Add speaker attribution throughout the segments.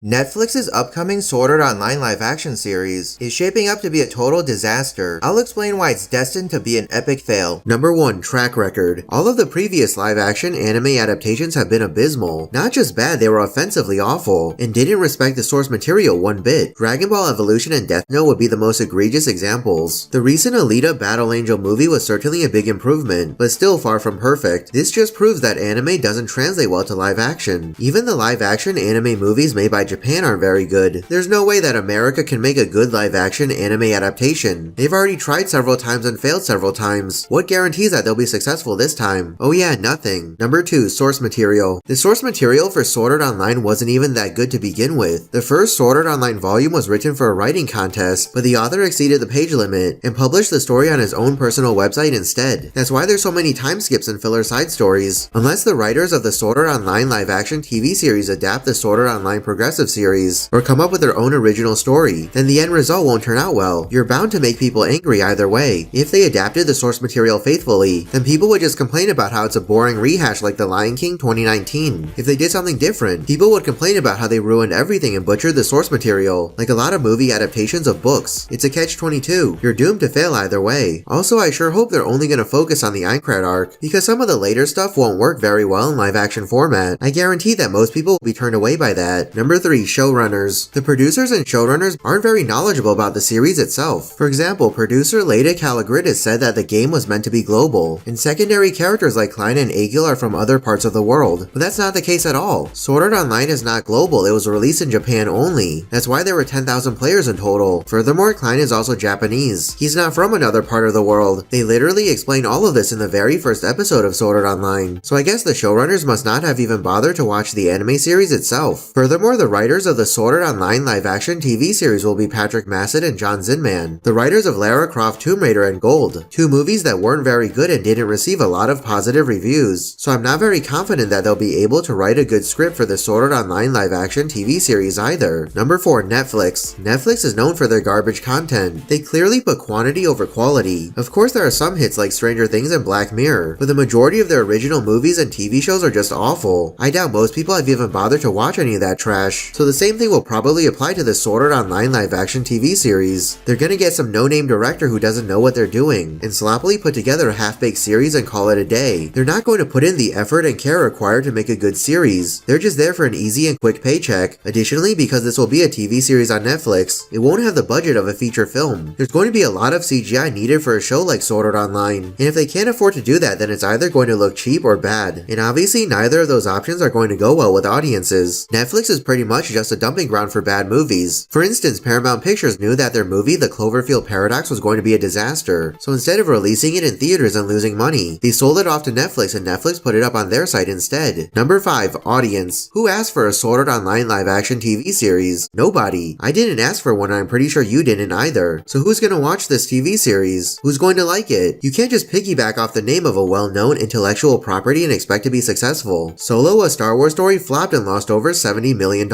Speaker 1: Netflix's upcoming Sword Art Online live-action series is shaping up to be a total disaster. I'll explain why it's destined to be an epic fail. Number 1. Track record. All of the previous live-action anime adaptations have been abysmal. Not just bad, they were offensively awful, and didn't respect the source material one bit. Dragon Ball Evolution and Death Note would be the most egregious examples. The recent Alita Battle Angel movie was certainly a big improvement, but still far from perfect. This just proves that anime doesn't translate well to live-action. Even the live-action anime movies made by Japan aren't very good. There's no way that America can make a good live-action anime adaptation. They've already tried several times and failed several times. What guarantees that they'll be successful this time? Oh yeah, nothing. Number 2. Source material. The source material for Sword Art Online wasn't even that good to begin with. The first Sword Art Online volume was written for a writing contest, but the author exceeded the page limit and published the story on his own personal website instead. That's why there's so many time skips and filler side stories. Unless the writers of the Sword Art Online live-action TV series adapt the Sword Art Online progressive series, or come up with their own original story, then the end result won't turn out well. You're bound to make people angry either way. If they adapted the source material faithfully, then people would just complain about how it's a boring rehash like The Lion King 2019. If they did something different, people would complain about how they ruined everything and butchered the source material, like a lot of movie adaptations of books. It's a catch-22. You're doomed to fail either way. Also, I sure hope they're only gonna focus on the Aincrad arc, because some of the later stuff won't work very well in live-action format. I guarantee that most people will be turned away by that. Number 3. Showrunners. The producers and showrunners aren't very knowledgeable about the series itself. For example, producer Leda Calligridis said that the game was meant to be global, and secondary characters like Klein and Egil are from other parts of the world. But that's not the case at all. Sword Art Online is not global, it was released in Japan only. That's why there were 10,000 players in total. Furthermore, Klein is also Japanese. He's not from another part of the world. They literally explain all of this in the very first episode of Sword Art Online. So I guess the showrunners must not have even bothered to watch the anime series itself. Furthermore, the writers of the Sword Art Online live-action TV series will be Patrick Massett and John Zinman, the writers of Lara Croft Tomb Raider and Gold, two movies that weren't very good and didn't receive a lot of positive reviews, so I'm not very confident that they'll be able to write a good script for the Sword Art Online live-action TV series either. Number 4. Netflix. Netflix is known for their garbage content. They clearly put quantity over quality. Of course there are some hits like Stranger Things and Black Mirror, but the majority of their original movies and TV shows are just awful. I doubt most people have even bothered to watch any of that trash, so the same thing will probably apply to the Sword Art Online live-action TV series. They're gonna get some no-name director who doesn't know what they're doing, and sloppily put together a half-baked series and call it a day. They're not going to put in the effort and care required to make a good series. They're just there for an easy and quick paycheck. Additionally, because this will be a TV series on Netflix, it won't have the budget of a feature film. There's going to be a lot of CGI needed for a show like Sword Art Online, and if they can't afford to do that, then it's either going to look cheap or bad, and obviously neither of those options are going to go well with audiences. Netflix is pretty much just a dumping ground for bad movies. For instance, Paramount Pictures knew that their movie The Cloverfield Paradox was going to be a disaster, so instead of releasing it in theaters and losing money, they sold it off to Netflix and Netflix put it up on their site instead. Number 5. Audience. Who asked for a Sword Art Online live-action TV series? Nobody. I didn't ask for one and I'm pretty sure you didn't either. So who's gonna watch this TV series? Who's going to like it? You can't just piggyback off the name of a well-known intellectual property and expect to be successful. Solo, a Star Wars story, flopped and lost over $70 million.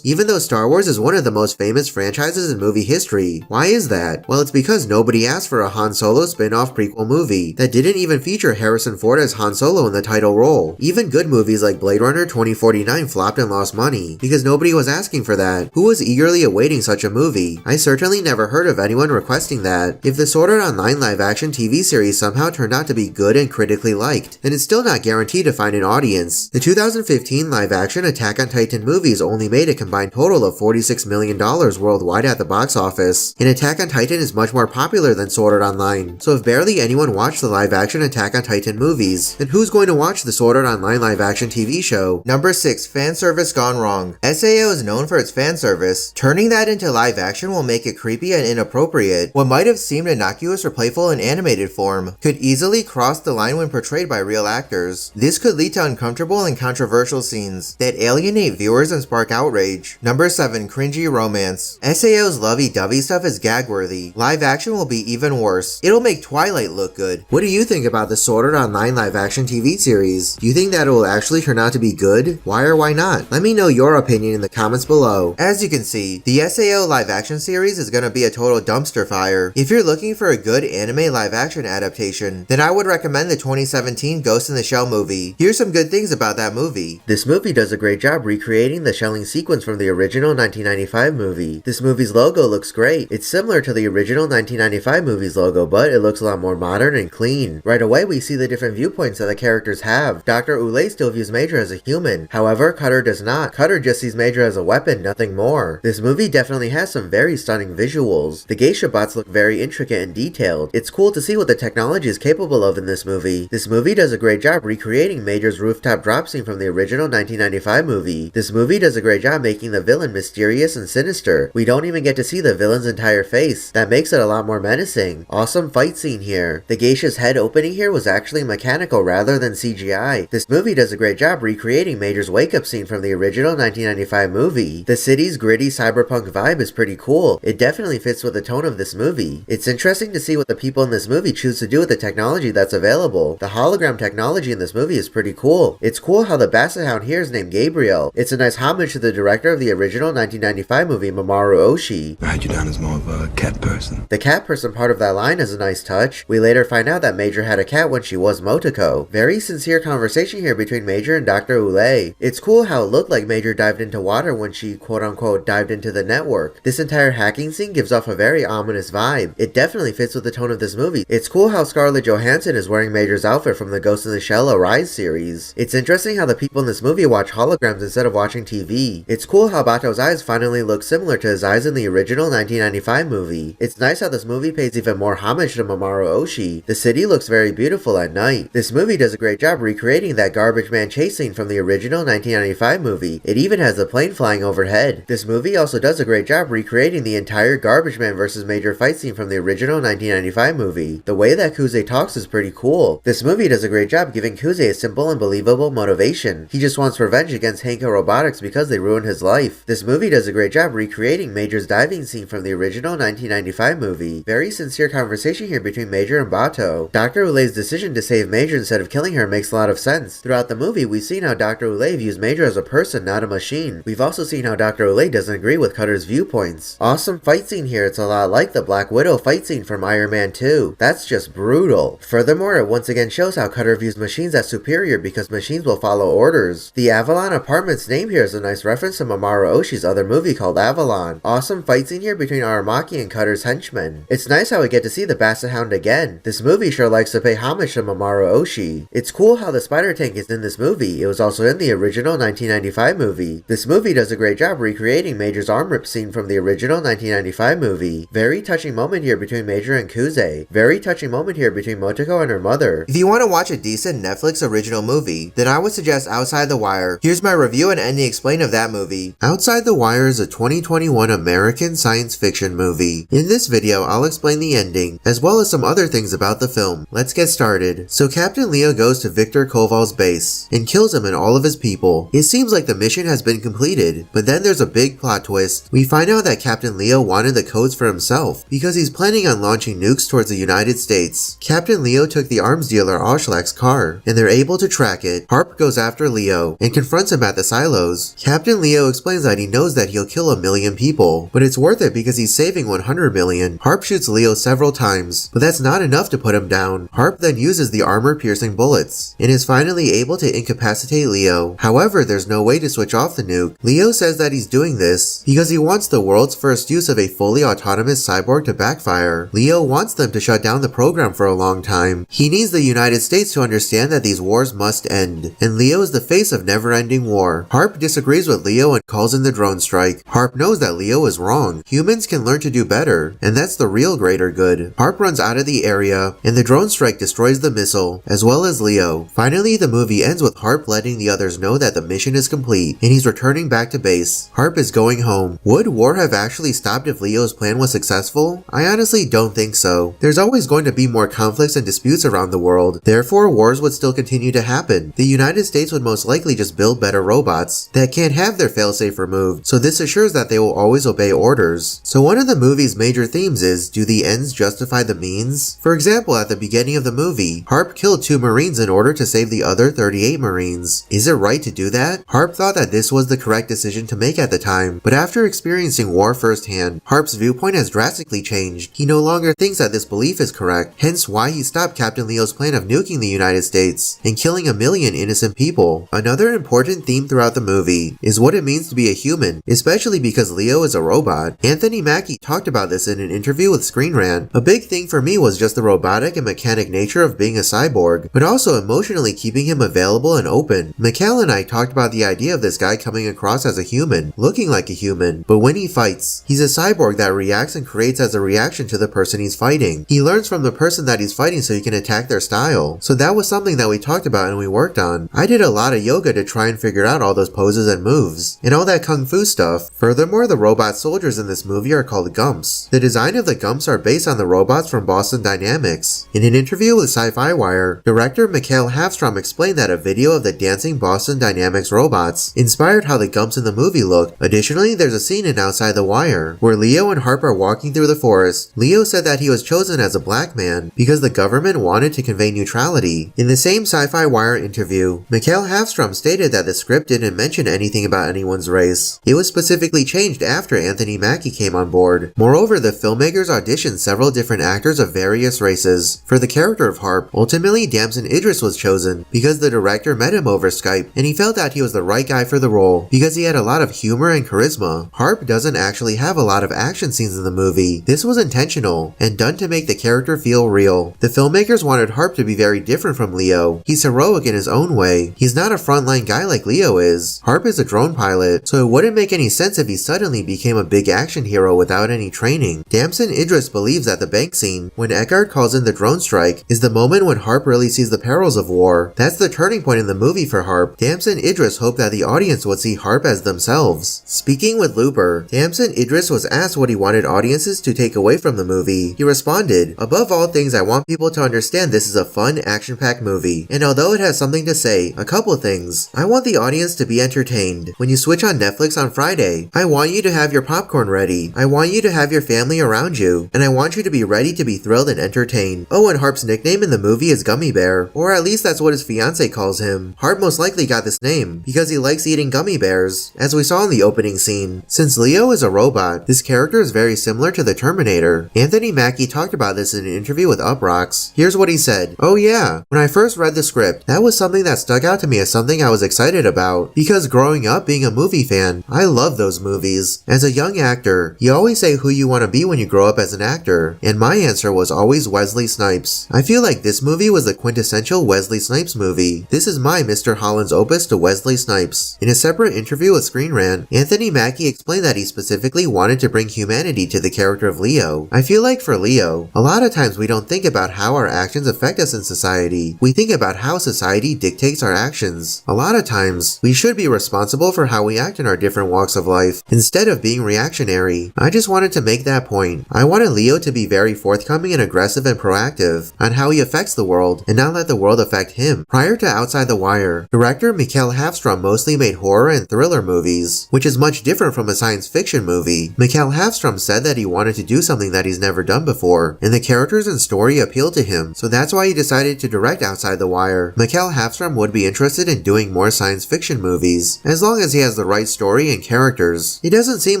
Speaker 1: Even though Star Wars is one of the most famous franchises in movie history. Why is that? Well, it's because nobody asked for a Han Solo spin-off prequel movie that didn't even feature Harrison Ford as Han Solo in the title role. Even good movies like Blade Runner 2049 flopped and lost money because nobody was asking for that. Who was eagerly awaiting such a movie? I certainly never heard of anyone requesting that. If the Sword Art Online live-action TV series somehow turned out to be good and critically liked, then it's still not guaranteed to find an audience. The 2015 live-action Attack on Titan movies only made a combined total of $46 million worldwide at the box office, and Attack on Titan is much more popular than Sword Art Online, so if barely anyone watched the live-action Attack on Titan movies, then who's going to watch the Sword Art Online live-action TV show? Number 6. Fan service gone wrong. SAO is known for its fan service. Turning that into live-action will make it creepy and inappropriate. What might have seemed innocuous or playful in animated form could easily cross the line when portrayed by real actors. This could lead to uncomfortable and controversial scenes that alienate viewers and spark outrage. Number 7. Cringy romance. SAO's lovey-dovey stuff is gag-worthy. Live action will be even worse. It'll make Twilight look good. What do you think about the Sword Art Online live-action TV series? Do you think that it will actually turn out to be good? Why or why not? Let me know your opinion in the comments below. As you can see, the SAO live-action series is gonna be a total dumpster fire. If you're looking for a good anime live-action adaptation, then I would recommend the 2017 Ghost in the Shell movie. Here's some good things about that movie. This movie does a great job recreating the shelling opening sequence from the original 1995 movie. This movie's logo looks great. It's similar to the original 1995 movie's logo, but it looks a lot more modern and clean. Right away, we see the different viewpoints that the characters have. Dr. Ulay still views Major as a human. However, Cutter does not. Cutter just sees Major as a weapon, nothing more. This movie definitely has some very stunning visuals. The geisha bots look very intricate and detailed. It's cool to see what the technology is capable of in this movie. This movie does a great job recreating Major's rooftop drop scene from the original 1995 movie. This movie does a great job making the villain mysterious and sinister. We don't even get to see the villain's entire face. That makes it a lot more menacing. Awesome fight scene here. The geisha's head opening here was actually mechanical rather than CGI. This movie does a great job recreating Major's wake-up scene from the original 1995 movie. The city's gritty cyberpunk vibe is pretty cool. It definitely fits with the tone of this movie. It's interesting to see what the people in this movie choose to do with the technology that's available. The hologram technology in this movie is pretty cool. It's cool how the basset hound here is named Gabriel. It's a nice homage to the director of the original 1995 movie, Mamoru Oshii.
Speaker 2: I had you down as more of a cat person.
Speaker 1: The cat person part of that line is a nice touch. We later find out that Major had a cat when she was Motoko. Very sincere conversation here between Major and Dr. Ulay. It's cool how it looked like Major dived into water when she quote-unquote dived into the network. This entire hacking scene gives off a very ominous vibe. It definitely fits with the tone of this movie. It's cool how Scarlett Johansson is wearing Major's outfit from the Ghost in the Shell Arise series. It's interesting how the people in this movie watch holograms instead of watching TV. It's cool how Bato's eyes finally look similar to his eyes in the original 1995 movie. It's nice how this movie pays even more homage to Mamoru Oshii. The city looks very beautiful at night. This movie does a great job recreating that garbage man chase scene from the original 1995 movie. It even has a plane flying overhead. This movie also does a great job recreating the entire garbage man versus Major fight scene from the original 1995 movie. The way that Kuze talks is pretty cool. This movie does a great job giving Kuze a simple and believable motivation. He just wants revenge against Hanko Robotics because they ruined his life. This movie does a great job recreating Major's diving scene from the original 1995 movie. Very sincere conversation here between Major and Bato. Dr. Ulay's decision to save Major instead of killing her makes a lot of sense. Throughout the movie, we've seen how Dr. Ulay views Major as a person, not a machine. We've also seen how Dr. Ulay doesn't agree with Cutter's viewpoints. Awesome fight scene here. It's a lot like the Black Widow fight scene from Iron Man 2. That's just brutal. Furthermore, it once again shows how Cutter views machines as superior because machines will follow orders. The Avalon Apartments name here is a nice reference to Mamoru Oshii's other movie called Avalon. Awesome fight scene here between Aramaki and Cutter's henchmen. It's nice how we get to see the Basset Hound again. This movie sure likes to pay homage to Mamoru Oshii. It's cool how the spider tank is in this movie. It was also in the original 1995 movie. This movie does a great job recreating Major's arm rip scene from the original 1995 movie. Very touching moment here between Major and Kuze. Very touching moment here between Motoko and her mother. If you want to watch a decent Netflix original movie, then I would suggest Outside the Wire. Here's my review and ending explain of that movie. Outside the Wire is a 2021 American science fiction movie. In this video, I'll explain the ending, as well as some other things about the film. Let's get started. So Captain Leo goes to Victor Koval's base, and kills him and all of his people. It seems like the mission has been completed, but then there's a big plot twist. We find out that Captain Leo wanted the codes for himself, because he's planning on launching nukes towards the United States. Captain Leo took the arms dealer Oshlak's car, and they're able to track it. Harp goes after Leo, and confronts him at the silos. Captain Leo explains that he knows that he'll kill 1 million people, but it's worth it because he's saving 100 million. Harp shoots Leo several times, but that's not enough to put him down. Harp then uses the armor-piercing bullets, and is finally able to incapacitate Leo. However, there's no way to switch off the nuke. Leo says that he's doing this because he wants the world's first use of a fully autonomous cyborg to backfire. Leo wants them to shut down the program for a long time. He needs the United States to understand that these wars must end, and Leo is the face of never-ending war. Harp disagrees with Leo and calls in the drone strike. Harp knows that Leo is wrong. Humans can learn to do better, and that's the real greater good. Harp runs out of the area, and the drone strike destroys the missile, as well as Leo. Finally, the movie ends with Harp letting the others know that the mission is complete, and he's returning back to base. Harp is going home. Would war have actually stopped if Leo's plan was successful? I honestly don't think so. There's always going to be more conflicts and disputes around the world. Therefore, wars would still continue to happen. The United States would most likely just build better robots that can't have their failsafe removed, so this assures that they will always obey orders. So one of the movie's major themes is, do the ends justify the means? For example, at the beginning of the movie, Harp killed 2 Marines in order to save the other 38 Marines. Is it right to do that? Harp thought that this was the correct decision to make at the time, but after experiencing war firsthand, Harp's viewpoint has drastically changed. He no longer thinks that this belief is correct, hence why he stopped Captain Leo's plan of nuking the United States and killing 1 million innocent people. Another important theme throughout the movie is is what it means to be a human, especially because Leo is a robot. Anthony Mackie talked about this in an interview with Screen Rant. A big thing for me was just the robotic and mechanic nature of being a cyborg, but also emotionally keeping him available and open. Mikhail and I talked about the idea of this guy coming across as a human, looking like a human, but when he fights, he's a cyborg that reacts and creates as a reaction to the person he's fighting. He learns from the person that he's fighting so he can attack their style. So that was something that we talked about and we worked on. I did a lot of yoga to try and figure out all those poses and moves, and all that kung fu stuff. Furthermore, the robot soldiers in this movie are called Gumps. The design of the Gumps are based on the robots from Boston Dynamics. In an interview with Sci-Fi Wire, director Mikhail Hafstrom explained that a video of the dancing Boston Dynamics robots inspired how the Gumps in the movie look. Additionally, there's a scene in Outside the Wire where Leo and Harp are walking through the forest. Leo said that he was chosen as a black man because the government wanted to convey neutrality. In the same Sci-Fi Wire interview, Mikhail Hafstrom stated that the script didn't mention anything about anyone's race. It was specifically changed after Anthony Mackie came on board. Moreover, the filmmakers auditioned several different actors of various races. For the character of Harp, ultimately Damson Idris was chosen because the director met him over Skype and he felt that he was the right guy for the role because he had a lot of humor and charisma. Harp doesn't actually have a lot of action scenes in the movie. This was intentional and done to make the character feel real. The filmmakers wanted Harp to be very different from Leo. He's heroic in his own way. He's not a frontline guy like Leo is. Harp is a drone pilot, so it wouldn't make any sense if he suddenly became a big action hero without any training. Damson Idris believes that the bank scene, when Eckhart calls in the drone strike, is the moment when Harp really sees the perils of war. That's the turning point in the movie for Harp. Damson Idris hoped that the audience would see Harp as themselves. Speaking with Looper, Damson Idris was asked what he wanted audiences to take away from the movie. He responded, "Above all things, I want people to understand this is a fun, action-packed movie. And although it has something to say, a couple things. I want the audience to be entertained. When you switch on Netflix on Friday, I want you to have your popcorn ready. I want you to have your family around you. And I want you to be ready to be thrilled and entertained." Oh, and Harp's nickname in the movie is Gummy Bear, or at least that's what his fiancée calls him. Harp most likely got this name because he likes eating gummy bears, as we saw in the opening scene. Since Leo is a robot, this character is very similar to the Terminator. Anthony Mackie talked about this in an interview with Uprocks. Here's what he said. "Oh yeah, when I first read the script, that was something that stuck out to me as something I was excited about, because growing up being a movie fan, I love those movies. As a young actor, you always say who you want to be when you grow up as an actor, and my answer was always Wesley Snipes. I feel like this movie was the quintessential Wesley Snipes movie. This is my Mr. Holland's opus to Wesley Snipes." In a separate interview with Screen Rant, Anthony Mackie explained that he specifically wanted to bring humanity to the character of Leo. I feel like for Leo, a lot of times we don't think about how our actions affect us in society. We think about how society dictates our actions. A lot of times, we should be responsible for how we act in our different walks of life, instead of being reactionary. I just wanted to make that point. I wanted Leo to be very forthcoming and aggressive and proactive on how he affects the world, and not let the world affect him. Prior to Outside the Wire, director Mikhail Hafstrom mostly made horror and thriller movies, which is much different from a science fiction movie. Mikhail Hafstrom said that he wanted to do something that he's never done before, and the characters and story appealed to him, so that's why he decided to direct Outside the Wire. Mikhail Hafstrom would be interested in doing more science fiction movies, as long as he has the right story and characters. It doesn't seem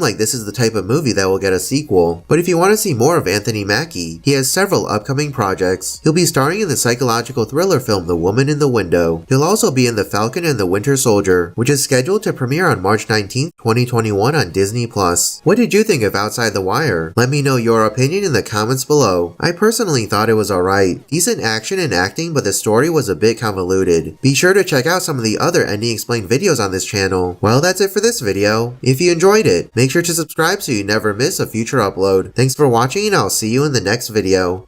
Speaker 1: like this is the type of movie that will get a sequel, but if you want to see more of Anthony Mackie, he has several upcoming projects. He'll be starring in the psychological thriller film The Woman in the Window. He'll also be in The Falcon and the Winter Soldier, which is scheduled to premiere on March 19th, 2021 on Disney+. What did you think of Outside the Wire? Let me know your opinion in the comments below. I personally thought it was alright. Decent action and acting, but the story was a bit convoluted. Be sure to check out some of the other Ending Explained videos on this channel. Well, that's it for this video. If you enjoyed it, make sure to subscribe so you never miss a future upload. Thanks for watching, and I'll see you in the next video.